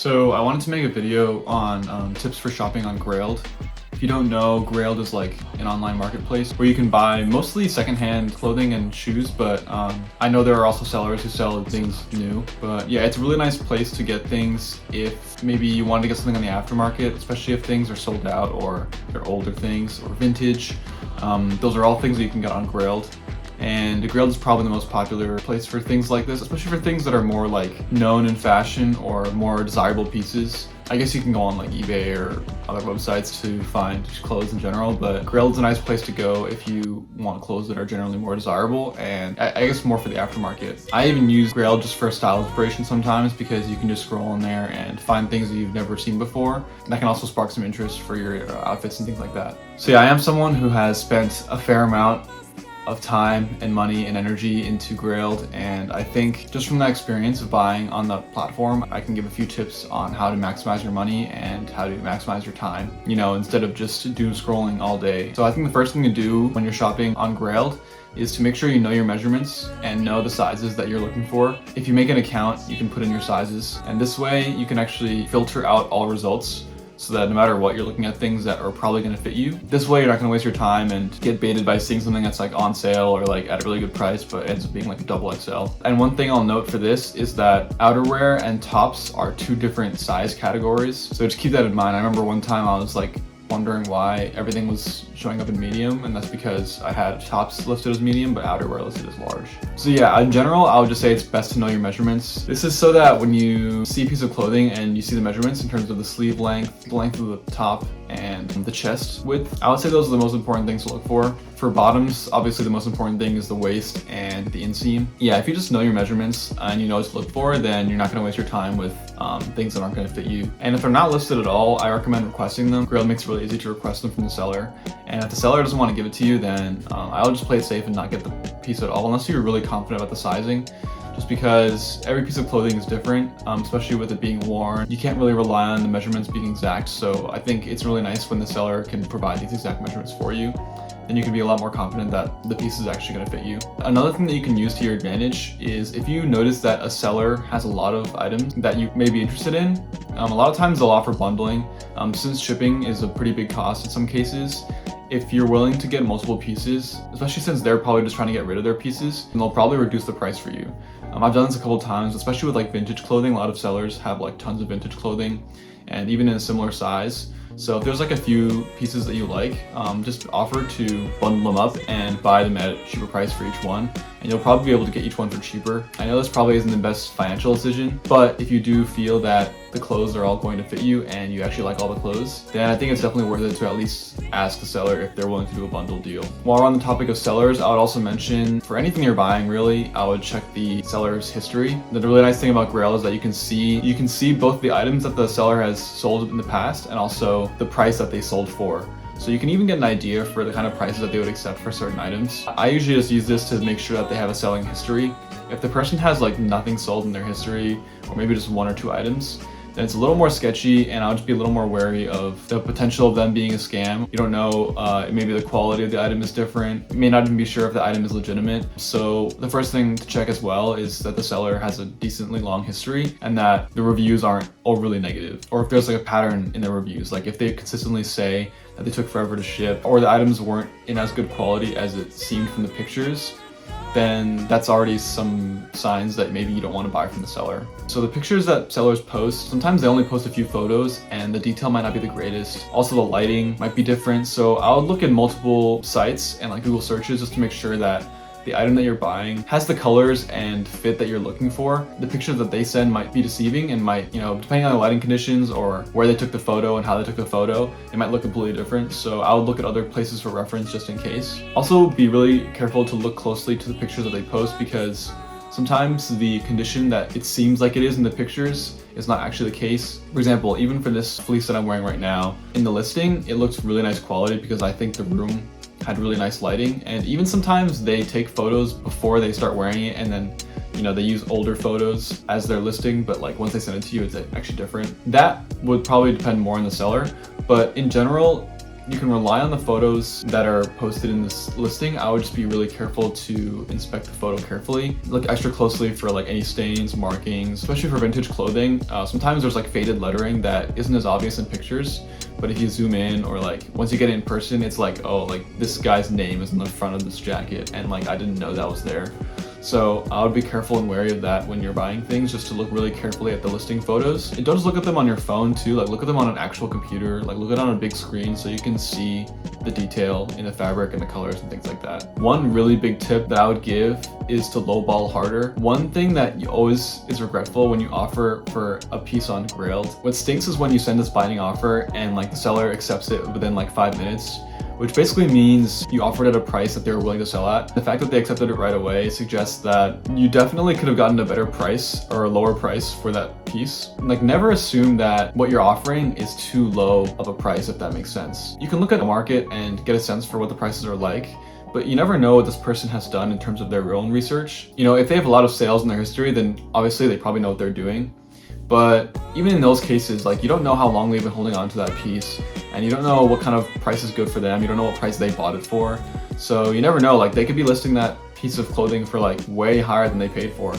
So I wanted to make a video on tips for shopping on Grailed. If you don't know, Grailed is like an online marketplace where you can buy mostly secondhand clothing and shoes, but I know there are also sellers who sell things new. But yeah, it's a really nice place to get things if maybe you want to get something on the aftermarket, especially if things are sold out or they're older things or vintage. Those are all things that you can get on Grailed. And Grailed is probably the most popular place for things like this, especially for things that are more like known in fashion or more desirable pieces. I guess you can go on like eBay or other websites to find clothes in general, but Grailed is a nice place to go if you want clothes that are generally more desirable and I guess more for the aftermarket. I even use Grailed just for style inspiration sometimes because you can just scroll in there and find things that you've never seen before. And that can also spark some interest for your outfits and things like that. So yeah, I am someone who has spent a fair amount of time and money and energy into Grailed, and I think just from that experience of buying on the platform, I can give a few tips on how to maximize your money and how to maximize your time, you know, instead of just doom scrolling all day. So I think the first thing to do when you're shopping on Grailed is to make sure you know your measurements and know the sizes that you're looking for. If you make an account, you can put in your sizes, and this way you can actually filter out all results so that no matter what, you're looking at things that are probably going to fit you. This way, you're not going to waste your time and get baited by seeing something that's like on sale or like at a really good price, but ends up being like a double XL. And one thing I'll note for this is that outerwear and tops are two different size categories. So just keep that in mind. I remember one time I was like wondering why everything was showing up in medium, and that's because I had tops listed as medium but outerwear listed as large. So yeah, in general, I would just say it's best to know your measurements. This is so that when you see a piece of clothing and you see the measurements in terms of the sleeve length, the length of the top, and the chest width, I would say those are the most important things to look for. For bottoms, obviously the most important thing is the waist and the inseam. Yeah, if you just know your measurements and you know what to look for, then you're not going to waste your time with things that aren't going to fit you. And if they're not listed at all, I recommend requesting them. Grailed makes it really easy to request them from the seller. And if the seller doesn't want to give it to you, then I'll just play it safe and not get the piece at all, unless you're really confident about the sizing. Just because every piece of clothing is different, especially with it being worn. You can't really rely on the measurements being exact, so I think it's really nice when the seller can provide these exact measurements for you. Then you can be a lot more confident that the piece is actually going to fit you. Another thing that you can use to your advantage is if you notice that a seller has a lot of items that you may be interested in, a lot of times they'll offer bundling. Since shipping is a pretty big cost in some cases, if you're willing to get multiple pieces, especially since they're probably just trying to get rid of their pieces, then they'll probably reduce the price for you. I've done this a couple of times, especially with like vintage clothing. A lot of sellers have like tons of vintage clothing and even in a similar size. So if there's like a few pieces that you like, just offer to bundle them up and buy them at a cheaper price for each one. And you'll probably be able to get each one for cheaper. I know this probably isn't the best financial decision, but if you do feel that the clothes are all going to fit you and you actually like all the clothes, then I think it's definitely worth it to at least ask the seller if they're willing to do a bundle deal. While we're on the topic of sellers, I would also mention for anything you're buying, really, I would check the seller's history. The really nice thing about Grailed is that you can see both the items that the seller has sold in the past and also the price that they sold for. So you can even get an idea for the kind of prices that they would accept for certain items. I usually just use this to make sure that they have a selling history. If the person has like nothing sold in their history, or maybe just one or two items, then it's a little more sketchy, and I'll just be a little more wary of the potential of them being a scam. You don't know, maybe the quality of the item is different. You may not even be sure if the item is legitimate. So the first thing to check as well is that the seller has a decently long history and that the reviews aren't overly negative. Or if there's like a pattern in their reviews, like if they consistently say that they took forever to ship or the items weren't in as good quality as it seemed from the pictures, then that's already some signs that maybe you don't want to buy from the seller. So the pictures that sellers post, sometimes they only post a few photos and the detail might not be the greatest. Also the lighting might be different. So I would look at multiple sites and like Google searches just to make sure that the item that you're buying has the colors and fit that you're looking for. The pictures that they send might be deceiving and might, you know, depending on the lighting conditions or where they took the photo and how they took the photo, it might look completely different. So I would look at other places for reference just in case. Also be really careful to look closely to the pictures that they post, because sometimes the condition that it seems like it is in the pictures is not actually the case. For example, even for this fleece that I'm wearing right now, in the listing, it looks really nice quality because I think the room had really nice lighting, and even sometimes they take photos before they start wearing it and then, you know, they use older photos as their listing, but like once they send it to you, it's actually different. That would probably depend more on the seller, but in general, you can rely on the photos that are posted in this listing. I would just be really careful to inspect the photo carefully. Look extra closely for like any stains, markings, especially for vintage clothing. Sometimes there's like faded lettering that isn't as obvious in pictures, but if you zoom in or like once you get it in person, it's like, oh, like this guy's name is on the front of this jacket and like I didn't know that was there. So I would be careful and wary of that when you're buying things, just to look really carefully at the listing photos. And don't just look at them on your phone too, like look at them on an actual computer, like look at it on a big screen so you can see the detail in the fabric and the colors and things like that. One really big tip that I would give is to lowball harder. One thing that you always is regretful when you offer for a piece on Grailed. What stinks is when you send this binding offer and like the seller accepts it within like 5 minutes, which basically means you offered at a price that they were willing to sell at. The fact that they accepted it right away suggests that you definitely could have gotten a better price or a lower price for that piece. Like never assume that what you're offering is too low of a price, if that makes sense. You can look at the market and get a sense for what the prices are like, but you never know what this person has done in terms of their own research. You know, if they have a lot of sales in their history, then obviously they probably know what they're doing. But even in those cases, like you don't know how long they've been holding on to that piece, and you don't know what kind of price is good for them. You don't know what price they bought it for. So you never know, like they could be listing that piece of clothing for like way higher than they paid for.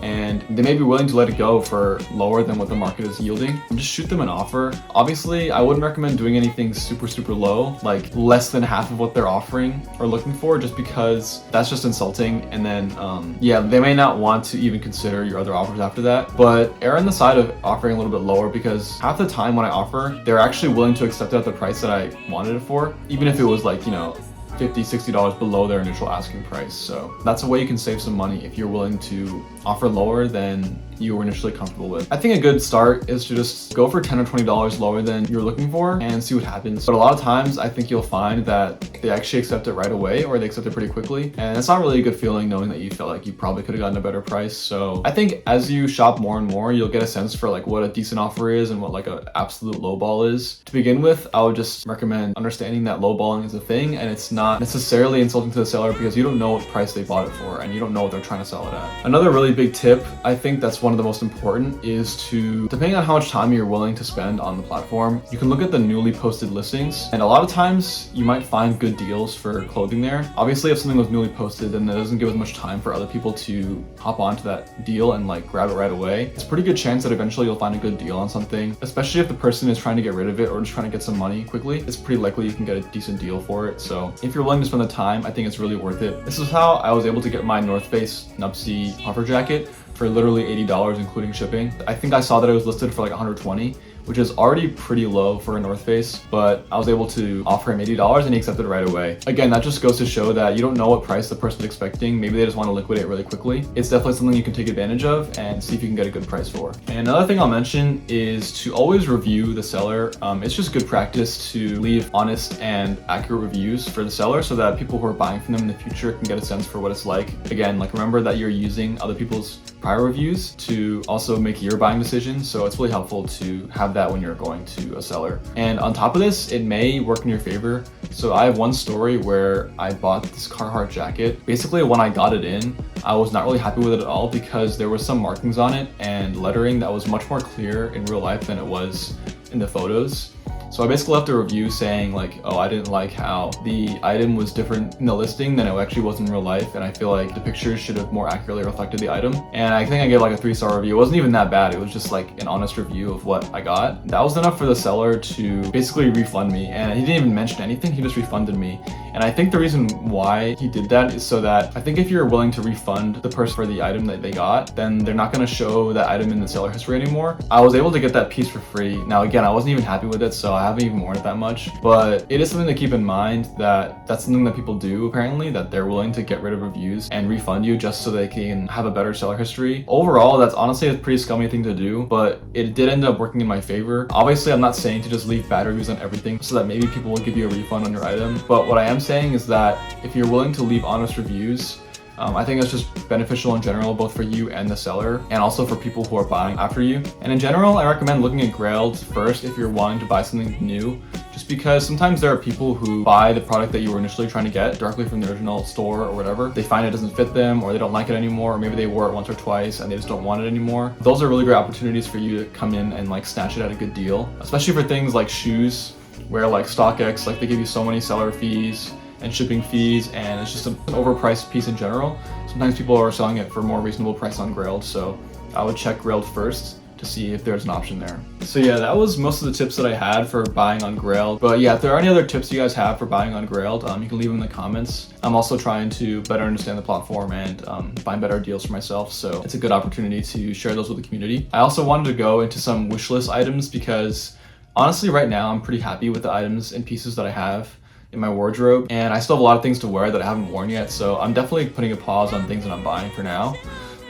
And they may be willing to let it go for lower than what the market is yielding. And just shoot them an offer. Obviously, I wouldn't recommend doing anything super low, like less than half of what they're offering or looking for, just because that's just insulting. And then, yeah, they may not want to even consider your other offers after that. But err on the side of offering a little bit lower, because half the time when I offer, they're actually willing to accept it at the price that I wanted it for, even if it was like, you know, $50, $60 below their initial asking price. So that's a way you can save some money if you're willing to offer lower than you were initially comfortable with. I think a good start is to just go for $10 or $20 lower than you're looking for and see what happens. But a lot of times I think you'll find that they actually accept it right away, or they accept it pretty quickly. And it's not really a good feeling knowing that you felt like you probably could have gotten a better price. So I think as you shop more and more, you'll get a sense for like what a decent offer is and what like an absolute lowball is. To begin with, I would just recommend understanding that lowballing is a thing, and it's not necessarily insulting to the seller because you don't know what price they bought it for and you don't know what they're trying to sell it at. Another really big tip, I think that's one of the most important, is to, depending on how much time you're willing to spend on the platform, you can look at the newly posted listings, and a lot of times you might find good deals for clothing there. Obviously, if something was newly posted, then it doesn't give as much time for other people to hop onto that deal and like grab it right away. It's a pretty good chance that eventually you'll find a good deal on something, especially if the person is trying to get rid of it or just trying to get some money quickly. It's pretty likely you can get a decent deal for it. So if you're willing to spend the time, I think it's really worth it. This is how I was able to get my North Face Nupsy puffer jacket for literally $80 including shipping. I think I saw that it was listed for like $120, which is already pretty low for a North Face, but I was able to offer him $80 and he accepted it right away. Again, that just goes to show that you don't know what price the person's expecting. Maybe they just want to liquidate really quickly. It's definitely something you can take advantage of and see if you can get a good price for. And another thing I'll mention is to always review the seller. It's just good practice to leave honest and accurate reviews for the seller so that people who are buying from them in the future can get a sense for what it's like. Again, like remember that you're using other people's prior reviews to also make your buying decisions. So it's really helpful to have that when you're going to a seller. And on top of this, it may work in your favor. So I have one story where I bought this Carhartt jacket. Basically, when I got it in, I was not really happy with it at all because there was some markings on it and lettering that was much more clear in real life than it was in the photos. So I basically left a review saying like, oh, I didn't like how the item was different in the listing than it actually was in real life. And I feel like the pictures should have more accurately reflected the item. And I think I gave like a 3-star review. It wasn't even that bad. It was just like an honest review of what I got. That was enough for the seller to basically refund me. And he didn't even mention anything. He just refunded me. And I think the reason why he did that is so that I think if you're willing to refund the person for the item that they got, then they're not going to show that item in the seller history anymore. I was able to get that piece for free. Now, again, I wasn't even happy with it, so I haven't even worn it that much, but it is something to keep in mind that that's something that people do apparently, that they're willing to get rid of reviews and refund you just so they can have a better seller history. Overall, that's honestly a pretty scummy thing to do, but it did end up working in my favor. Obviously, I'm not saying to just leave bad reviews on everything so that maybe people will give you a refund on your item, but what I am saying is that if you're willing to leave honest reviews, I think that's just beneficial in general, both for you and the seller, and also for people who are buying after you. And in general, I recommend looking at Grailed first if you're wanting to buy something new, just because sometimes there are people who buy the product that you were initially trying to get directly from the original store or whatever. They find it doesn't fit them, or they don't like it anymore, or maybe they wore it once or twice and they just don't want it anymore. Those are really great opportunities for you to come in and like snatch it at a good deal, especially for things like shoes. where like StockX, like they give you so many seller fees and shipping fees, and it's just an overpriced piece in general. Sometimes people are selling it for more reasonable price on Grailed, so I would check Grailed first to see if there's an option there. So yeah, that was most of the tips that I had for buying on Grailed. But yeah, if there are any other tips you guys have for buying on Grailed, you can leave them in the comments. I'm also trying to better understand the platform and find better deals for myself, so it's a good opportunity to share those with the community. I also wanted to go into some wishlist items because honestly right now I'm pretty happy with the items and pieces that I have in my wardrobe, and I still have a lot of things to wear that I haven't worn yet, so I'm definitely putting a pause on things that I'm buying for now.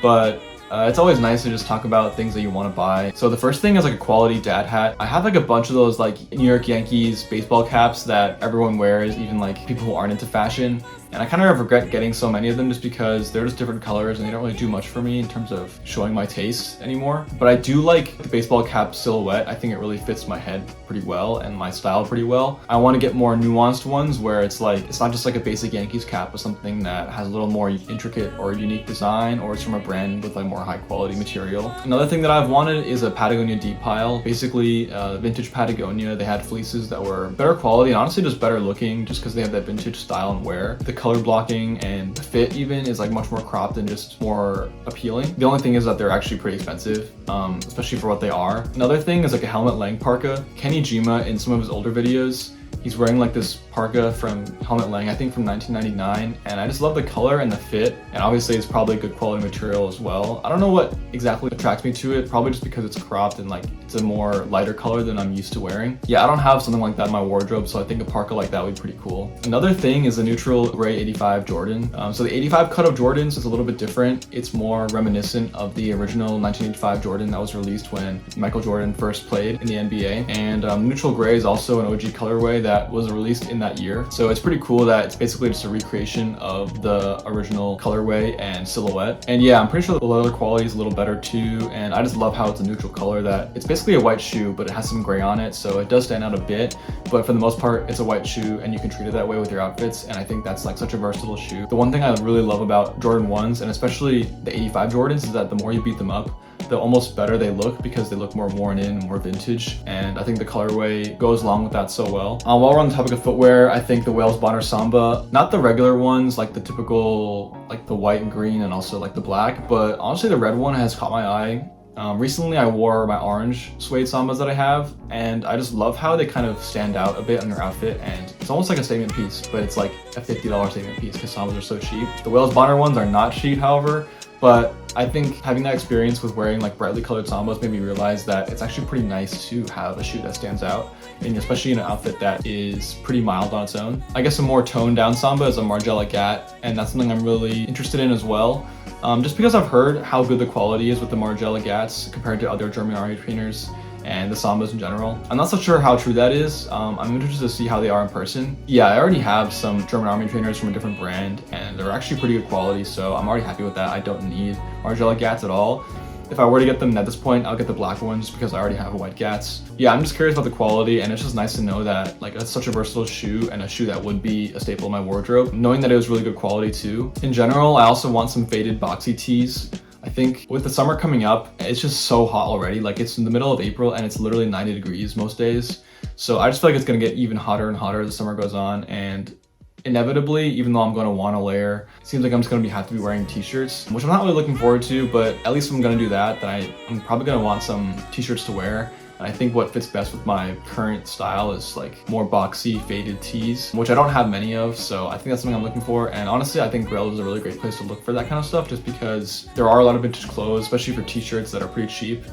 But it's always nice to just talk about things that you want to buy. So the first thing is like a quality dad hat. I have like a bunch of those like New York Yankees baseball caps that everyone wears, even like people who aren't into fashion. And I kind of regret getting so many of them just because they're just different colors and they don't really do much for me in terms of showing my taste anymore. But I do like the baseball cap silhouette. I think it really fits my head pretty well and my style pretty well. I want to get more nuanced ones where it's like, it's not just like a basic Yankees cap, but something that has a little more intricate or unique design, or it's from a brand with like more high quality material. Another thing that I've wanted is a Patagonia deep pile. Basically, vintage Patagonia, they had fleeces that were better quality and honestly just better looking just because they have that vintage style and wear. The color blocking and the fit even is like much more cropped and just more appealing. The only thing is that they're actually pretty expensive, especially for what they are. Another thing is like a helmet Lang parka. Kenny Jima in some of his older videos, he's wearing like this parka from Helmet Lang, I think from 1999, and I just love the color and the fit, and obviously it's probably good quality material as well. I don't know what exactly attracts me to it, probably just because it's cropped and like it's a more lighter color than I'm used to wearing. Yeah, I don't have something like that in my wardrobe, so I think a parka like that would be pretty cool. Another thing is the neutral gray 85 Jordan. So the 85 cut of Jordans is a little bit different. It's more reminiscent of the original 1985 Jordan that was released when Michael Jordan first played in the NBA, and neutral gray is also an OG colorway that was released in that year. So it's pretty cool that it's basically just a recreation of the original colorway and silhouette. And yeah, I'm pretty sure the leather quality is a little better too, and I just love how it's a neutral color that it's basically a white shoe, but it has some gray on it, so it does stand out a bit, but for the most part it's a white shoe and you can treat it that way with your outfits, and I think that's like such a versatile shoe. The one thing I really love about Jordan 1s, and especially the 85 Jordans, is that the more you beat them up, the almost better they look because they look more worn in and more vintage, and I think the colorway goes along with that so well. While we're on the topic of footwear, I think the Wales Bonner Samba, not the regular ones like the typical like the white and green and also like the black, but honestly the red one has caught my eye. Recently I wore my orange suede Sambas that I have, and I just love how they kind of stand out a bit on your outfit, and it's almost like a statement piece, but it's like a $50 statement piece because Sambas are so cheap. The Wales Bonner ones are not cheap, however, but I think having that experience with wearing like brightly colored Sambas made me realize that it's actually pretty nice to have a shoe that stands out, and especially in an outfit that is pretty mild on its own. I guess a more toned down Samba is a Margiela Gat, and that's something I'm really interested in as well. Just because I've heard how good the quality is with the Margiela Gats compared to other German Army trainers and the Sambas in general. I'm not so sure how true that is. I'm interested to see how they are in person. Yeah, I already have some German Army trainers from a different brand, and they're actually pretty good quality, so I'm already happy with that. I don't need Margiela Gats at all. If I were to get them at this point, I'll get the black ones just because I already have a white Gats. Yeah, I'm just curious about the quality, and it's just nice to know that like it's such a versatile shoe and a shoe that would be a staple in my wardrobe, knowing that it was really good quality too. In general, I also want some faded boxy tees. I think with the summer coming up, it's just so hot already. Like it's in the middle of April and it's literally 90 degrees most days. So I just feel like it's gonna get even hotter and hotter as the summer goes on, and inevitably, even though I'm going to want to layer, it seems like I'm just going to have to be wearing t-shirts, which I'm not really looking forward to, but at least if I'm going to do that, then I'm probably going to want some t-shirts to wear. And I think what fits best with my current style is like more boxy faded tees, which I don't have many of, so I think that's something I'm looking for. And honestly, I think Grailed is a really great place to look for that kind of stuff, just because there are a lot of vintage clothes, especially for t-shirts that are pretty cheap,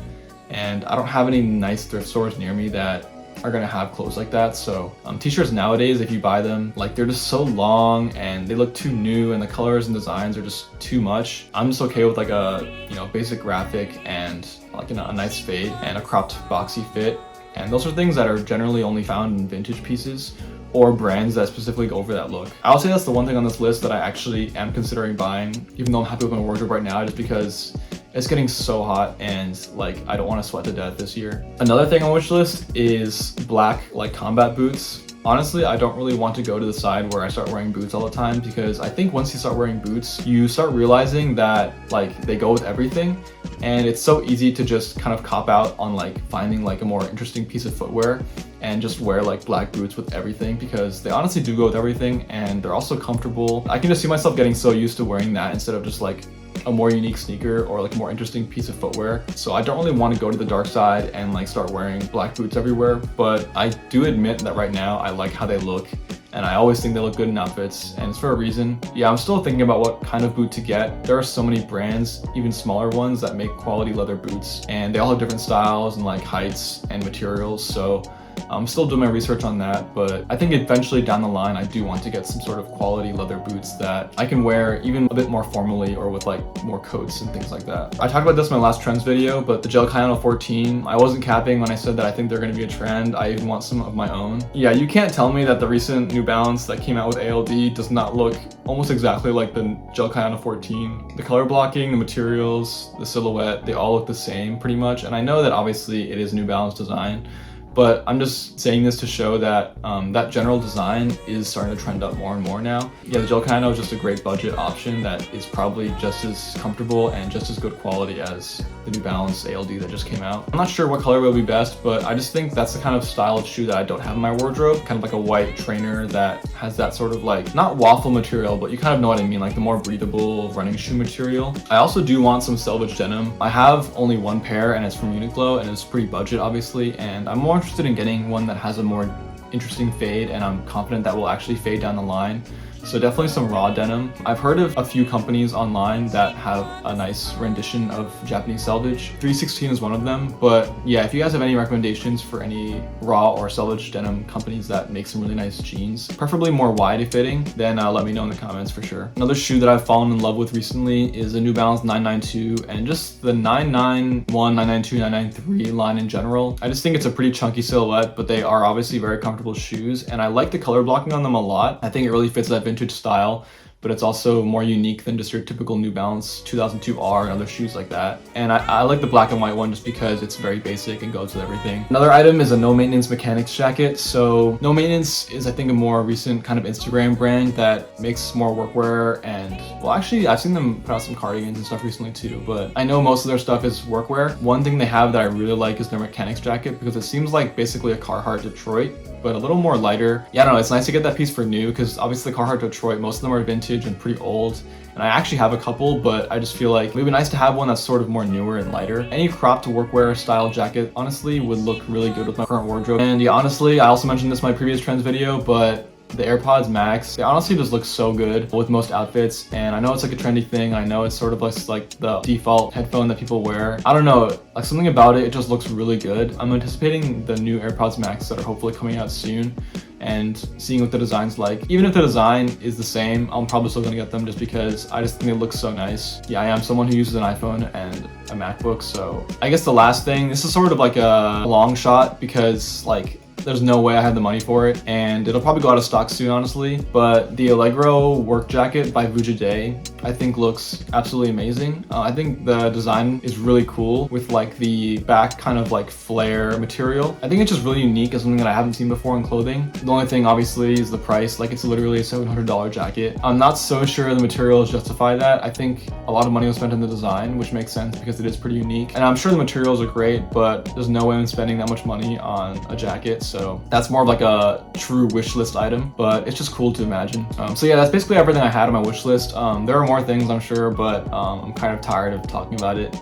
and I don't have any nice thrift stores near me that are gonna have clothes like that. So t-shirts nowadays, if you buy them, like they're just so long and they look too new, and the colors and designs are just too much. I'm just okay with like a basic graphic and like a nice fade and a cropped boxy fit, and those are things that are generally only found in vintage pieces or brands that specifically go for that look. I would say that's the one thing on this list that I actually am considering buying, even though I'm happy with my wardrobe right now, just because it's getting so hot and like I don't want to sweat to death this year. Another thing on wish list is black like combat boots. Honestly, I don't really want to go to the side where I start wearing boots all the time, because I think once you start wearing boots, you start realizing that like they go with everything, And it's so easy to just kind of cop out on like finding like a more interesting piece of footwear and just wear like black boots with everything, because they honestly do go with everything and they're also comfortable. I can just see myself getting so used to wearing that instead of just like a more unique sneaker or like a more interesting piece of footwear. So I don't really want to go to the dark side and like start wearing black boots everywhere, but I do admit that right now I like how they look, and I always think they look good in outfits, and it's for a reason. Yeah, I'm still thinking about what kind of boot to get. There are so many brands, even smaller ones, that make quality leather boots, and they all have different styles and like heights and materials. So I'm still doing my research on that, but I think eventually down the line I do want to get some sort of quality leather boots that I can wear even a bit more formally or with like more coats and things like that. I talked about this in my last trends video, but the Gel Cayano 14, I wasn't capping when I said that I think they're going to be a trend. I even want some of my own. Yeah, you can't tell me that the recent New Balance that came out with ALD does not look almost exactly like the Gel Cayano 14. The color blocking, the materials, the silhouette, they all look the same pretty much. And I know that obviously it is New Balance design, but I'm just saying this to show that that general design is starting to trend up more and more now. Yeah, the Gel Cayano is just a great budget option that is probably just as comfortable and just as good quality as the New Balance ALD that just came out. I'm not sure what color will be best, but I just think that's the kind of style of shoe that I don't have in my wardrobe. Kind of like a white trainer that has that sort of like, not waffle material, but you kind of know what I mean, like the more breathable running shoe material. I also do want some selvage denim. I have only one pair and it's from Uniqlo and it's pretty budget obviously, and I'm more interested in getting one that has a more interesting fade, and I'm confident that will actually fade down the line. So definitely some raw denim. I've heard of a few companies online that have a nice rendition of Japanese selvage. 316 is one of them, but yeah, if you guys have any recommendations for any raw or selvage denim companies that make some really nice jeans, preferably more wide fitting, then let me know in the comments for sure. Another shoe that I've fallen in love with recently is the New Balance 992 and just the 991, 992, 993 line in general. I just think it's a pretty chunky silhouette, but they are obviously very comfortable shoes, and I like the color blocking on them a lot. I think it really fits that vintage style, but it's also more unique than just your typical New Balance 2002R and other shoes like that. And I like the black and white one just because it's very basic and goes with everything. Another item is a No Maintenance mechanics jacket. So No Maintenance is, I think, a more recent kind of Instagram brand that makes more workwear, and well, actually I've seen them put out some cardigans and stuff recently too, but I know most of their stuff is workwear. One thing they have that I really like is their mechanics jacket, because it seems like basically a Carhartt Detroit, but a little more lighter. Yeah, I don't know, it's nice to get that piece for new, because obviously the Carhartt Detroit, most of them are vintage and pretty old, and I actually have a couple, but I just feel like it would be nice to have one that's sort of more newer and lighter. Any cropped workwear style jacket honestly would look really good with my current wardrobe. And yeah, honestly, I also mentioned this in my previous trends video, but the AirPods Max, they honestly just look so good with most outfits, and I know it's like a trendy thing. I know it's sort of like the default headphone that people wear. I don't know, like something about it, it just looks really good. I'm anticipating the new AirPods Max that are hopefully coming out soon and seeing what the design's like. Even if the design is the same, I'm probably still gonna get them just because I just think it looks so nice. Yeah, I am someone who uses an iPhone and a MacBook, so I guess the last thing, this is sort of like a long shot because like there's no way I have the money for it, and it'll probably go out of stock soon, honestly. But the Allegro work jacket by Vujade, I think looks absolutely amazing. I think the design is really cool with like the back kind of like flare material. I think it's just really unique and something that I haven't seen before in clothing. The only thing obviously is the price. Like it's literally a $700 jacket. I'm not so sure the materials justify that. I think a lot of money was spent on the design, which makes sense because it is pretty unique. And I'm sure the materials are great, but there's no way I'm spending that much money on a jacket. So that's more of like a true wish list item, but it's just cool to imagine. So yeah, that's basically everything I had on my wish list. There are more things, I'm sure, but I'm kind of tired of talking about it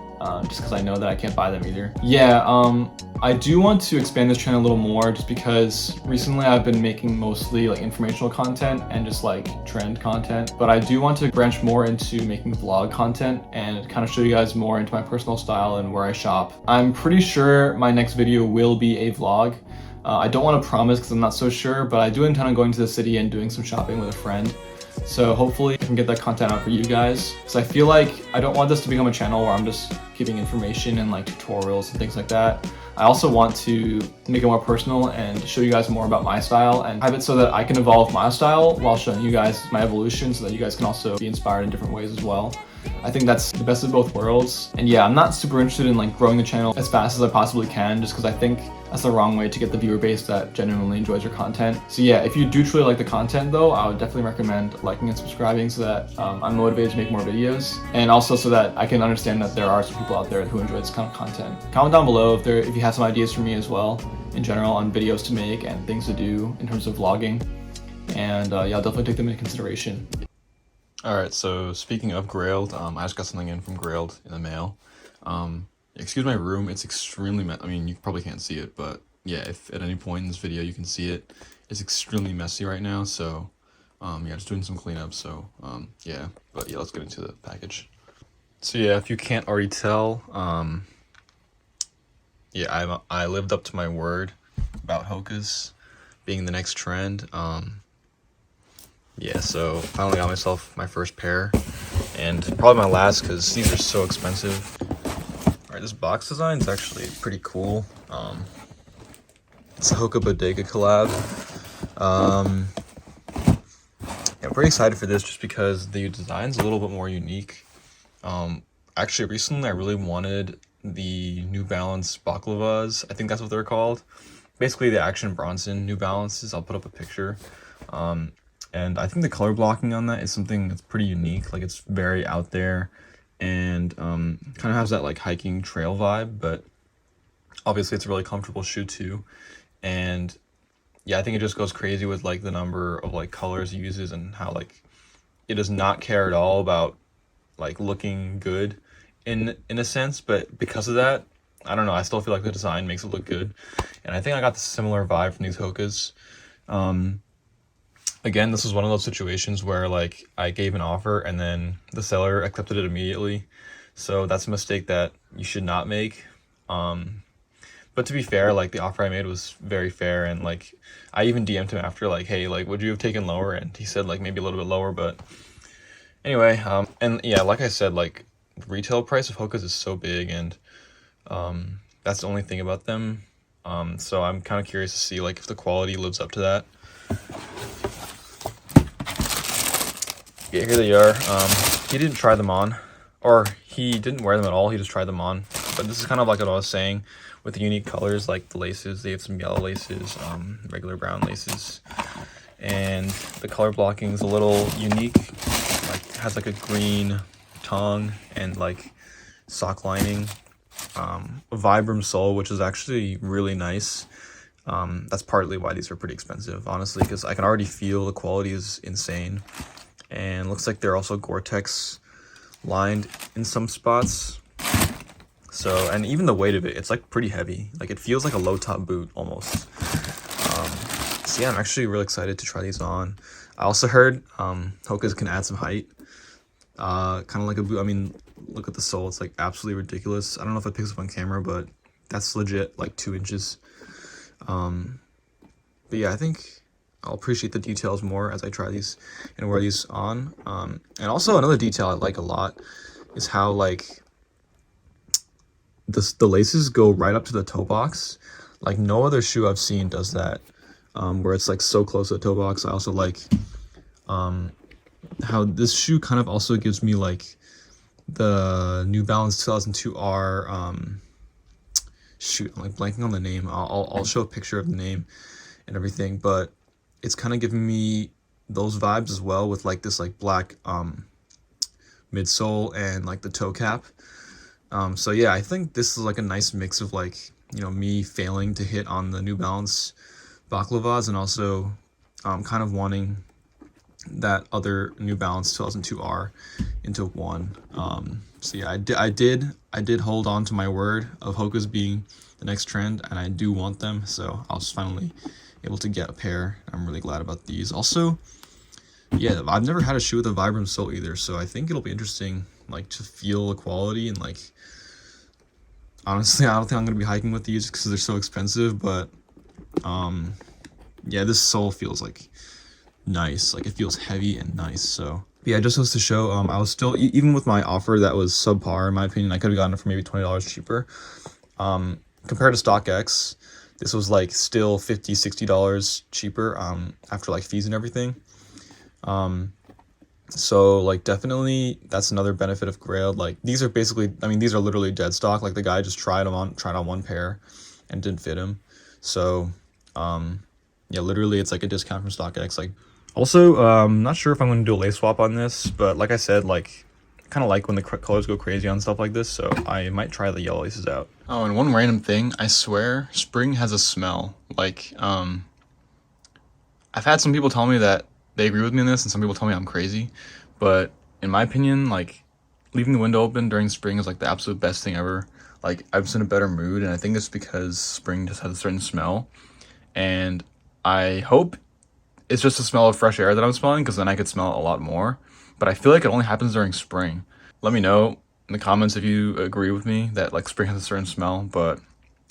just because I know that I can't buy them either. Yeah, I do want to expand this channel a little more just because recently I've been making mostly like informational content and just like trend content, but I do want to branch more into making vlog content and kind of show you guys more into my personal style and where I shop. I'm pretty sure my next video will be a vlog. I don't want to promise because I'm not so sure, but I do intend on going to the city and doing some shopping with a friend. So hopefully I can get that content out for you guys, because I feel like I don't want this to become a channel where I'm just giving information and like tutorials and things like that. I also want to make it more personal and show you guys more about my style and have it so that I can evolve my style while showing you guys my evolution so that you guys can also be inspired in different ways as well. I think that's the best of both worlds. And yeah, I'm not super interested in like growing the channel as fast as I possibly can, just because I think that's the wrong way to get the viewer base that genuinely enjoys your content. So yeah, if you do truly like the content though, I would definitely recommend liking and subscribing so that I'm motivated to make more videos, and also so that I can understand that there are some people out there who enjoy this kind of content. Comment down below if you have some ideas for me as well in general on videos to make and things to do in terms of vlogging, and yeah, I'll definitely take them into consideration. Alright, so speaking of Grailed, I just got something in from Grailed in the mail. Excuse my room, it's extremely I mean, you probably can't see it, but yeah, if at any point in this video you can see it, it's extremely messy right now, so yeah, just doing some cleanup, so yeah, but yeah, let's get into the package. So yeah, if you can't already tell, yeah, I lived up to my word about Hoka's being the next trend. Yeah, so finally got myself my first pair, and probably my last because these are so expensive. Alright, this box design is actually pretty cool. It's a Hoka Bodega collab. Yeah, I'm pretty excited for this just because the design's a little bit more unique. Actually, recently I really wanted the New Balance baklavas. I think that's what they're called. Basically, the Action Bronson New Balances. I'll put up a picture. And I think the color blocking on that is something that's pretty unique. Like, it's very out there and kind of has that like hiking trail vibe, but obviously it's a really comfortable shoe too. And yeah, I think it just goes crazy with like the number of like colors it uses and how like it does not care at all about like looking good in a sense, but because of that, I don't know, I still feel like the design makes it look good. And I think I got the similar vibe from these Hokas. Again, this is one of those situations where like I gave an offer and then the seller accepted it immediately. So that's a mistake that you should not make. But to be fair, like the offer I made was very fair, and like I even DM'd him after like, hey, like would you have taken lower? And he said like maybe a little bit lower, but anyway, and yeah, like I said, like the retail price of Hoka's is so big, and that's the only thing about them. So I'm kind of curious to see like if the quality lives up to that. Yeah, here they are. He didn't try them on, or he didn't wear them at all. He just tried them on. But this is kind of like what I was saying with the unique colors, like the laces. They have some yellow laces, regular brown laces, and the color blocking is a little unique. Like it has like a green tongue and like sock lining. A Vibram sole, which is actually really nice. That's partly why these are pretty expensive, honestly, because I can already feel the quality is insane. And looks like they're also Gore-Tex lined in some spots. So, and even the weight of it, it's like pretty heavy. Like it feels like a low top boot almost. So yeah, I'm actually really excited to try these on. I also heard Hoka's can add some height. Kind of like a boot. I mean, look at the sole. It's like absolutely ridiculous. I don't know if it picks up on camera, but that's legit like 2 inches. But yeah, I think I'll appreciate the details more as I try these and wear these on. And also another detail I like a lot is how like the laces go right up to the toe box. Like no other shoe I've seen does that, where it's like so close to the toe box. I also like how this shoe kind of also gives me like the New Balance 2002R. Shoot, I'm like blanking on the name. I'll show a picture of the name and everything, but it's kind of giving me those vibes as well with like this like black midsole and like the toe cap. So yeah, I think this is like a nice mix of like, you know, me failing to hit on the New Balance baklavas and also kind of wanting that other New Balance 2002R into one. So yeah, I did hold on to my word of Hoka's being the next trend, and I do want them, so I was finally able to get a pair. I'm really glad about these. Also, yeah, I've never had a shoe with a Vibram sole either, so I think it'll be interesting like to feel the quality. And like honestly, I don't think I'm gonna be hiking with these because they're so expensive, but yeah, this sole feels like nice. Like it feels heavy and nice. So yeah, it just goes to show I was still, even with my offer that was subpar in my opinion, I could have gotten it for maybe $20 cheaper. Compared to StockX, this was like still $50-$60 cheaper after like fees and everything. So like definitely that's another benefit of Grailed. Like these are basically, I mean, these are literally dead stock. Like the guy just tried on one pair and didn't fit him. So yeah, literally it's like a discount from StockX. Like also not sure if I'm going to do a lace swap on this, but like I said, like kind of like when the colors go crazy on stuff like this, so I might try the yellow laces out. Oh, and one random thing, I swear spring has a smell. Like I've had some people tell me that they agree with me on this, and some people tell me I'm crazy, but in my opinion, like leaving the window open during spring is like the absolute best thing ever. Like I'm just in a better mood, and I think it's because spring just has a certain smell, and I hope it's just a smell of fresh air that I'm smelling, because then I could smell it a lot more. But I feel like it only happens during spring. Let me know in the comments if you agree with me that like spring has a certain smell, but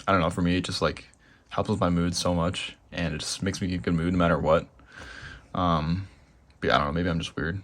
I don't know, for me it just like helps with my mood so much, and it just makes me in a good mood no matter what. But yeah, I don't know, maybe I'm just weird.